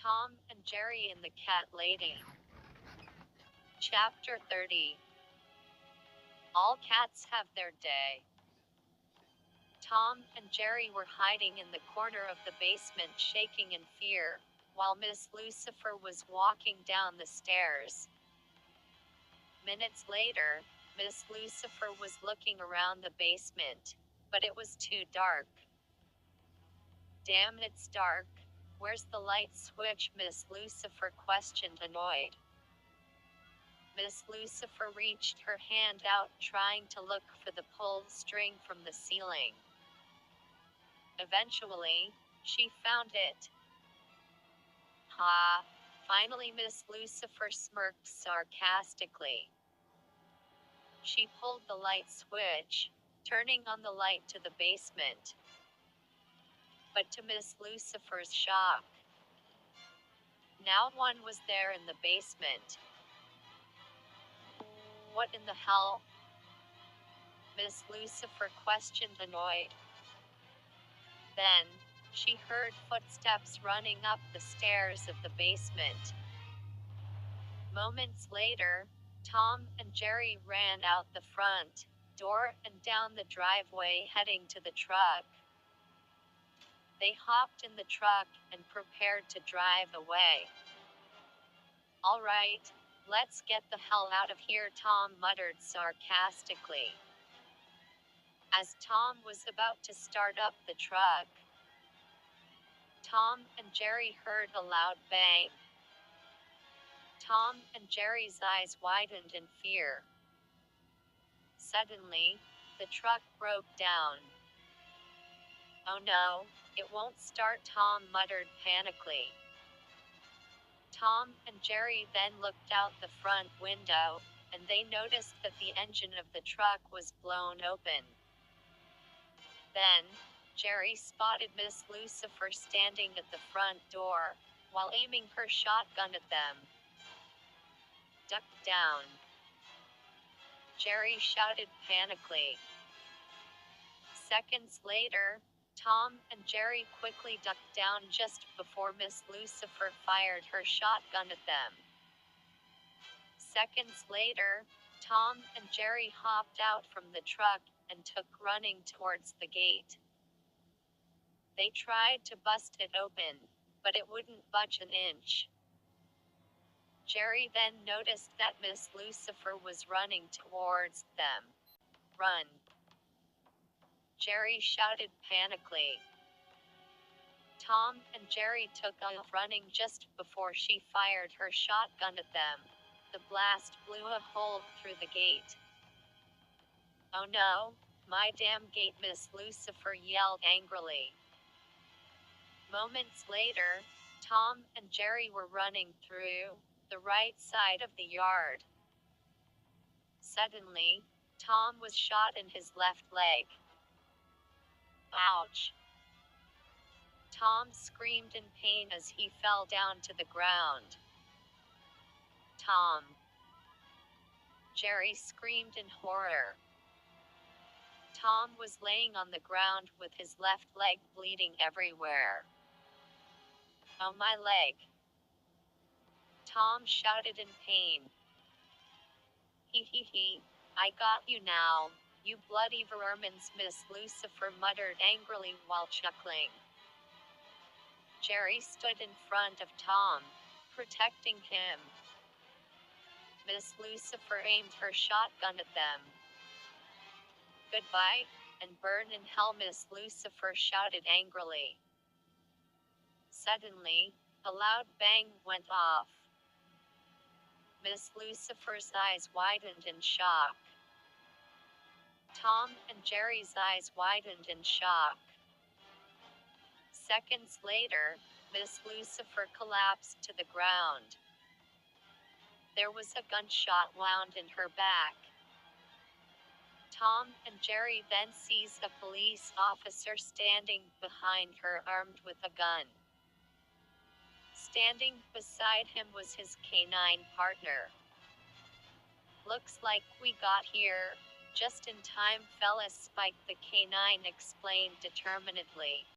Tom and Jerry and the Cat Lady. Chapter 30. All cats have their day. Tom and Jerry were hiding in the corner of the basement shaking in fear, while Miss Lucifer was walking down the stairs. Minutes later, Miss Lucifer was looking around the basement, but it was too dark. Damn, it's dark. Where's the light switch? Miss Lucifer questioned, annoyed. Miss Lucifer reached her hand out, trying to look for the pulled string from the ceiling. Eventually, she found it. Ha! Finally, Miss Lucifer smirked sarcastically. She pulled the light switch, turning on the light to the basement. But to Miss Lucifer's shock, now one was there in the basement. What in the hell? Miss Lucifer questioned, annoyed. Then, she heard footsteps running up the stairs of the basement. Moments later, Tom and Jerry ran out the front door and down the driveway heading to the truck. They hopped in the truck and prepared to drive away. All right, let's get the hell out of here, Tom muttered sarcastically. As Tom was about to start up the truck, Tom and Jerry heard a loud bang. Tom and Jerry's eyes widened in fear. Suddenly, the truck broke down. Oh no, it won't start, Tom muttered panically. Tom and Jerry then looked out the front window, and they noticed that the engine of the truck was blown open. Then, Jerry spotted Miss Lucifer standing at the front door, while aiming her shotgun at them. Duck down! Jerry shouted panically. Seconds later, Tom and Jerry quickly ducked down just before Miss Lucifer fired her shotgun at them. Seconds later, Tom and Jerry hopped out from the truck and took running towards the gate. They tried to bust it open, but it wouldn't budge an inch. Jerry then noticed that Miss Lucifer was running towards them. Run! Jerry shouted panically. Tom and Jerry took off running just before she fired her shotgun at them. The blast blew a hole through the gate. Oh no, my damn gate! Miss Lucifer yelled angrily. Moments later, Tom and Jerry were running through the right side of the yard. Suddenly, Tom was shot in his left leg. Ouch! Tom screamed in pain as he fell down to the ground. Tom! Jerry screamed in horror. Tom was laying on the ground with his left leg bleeding everywhere. Oh, my leg! Tom shouted in pain. He, I got you now, you bloody vermins, Miss Lucifer muttered angrily while chuckling. Jerry stood in front of Tom, protecting him. Miss Lucifer aimed her shotgun at them. Goodbye, and burn in hell, Miss Lucifer shouted angrily. Suddenly, a loud bang went off. Miss Lucifer's eyes widened in shock. Tom and Jerry's eyes widened in shock. Seconds later, Miss Lucifer collapsed to the ground. There was a gunshot wound in her back. Tom and Jerry then seized a police officer standing behind her, armed with a gun. Standing beside him was his canine partner. Looks like we got here just in time, fellas, Spike the canine explained determinedly.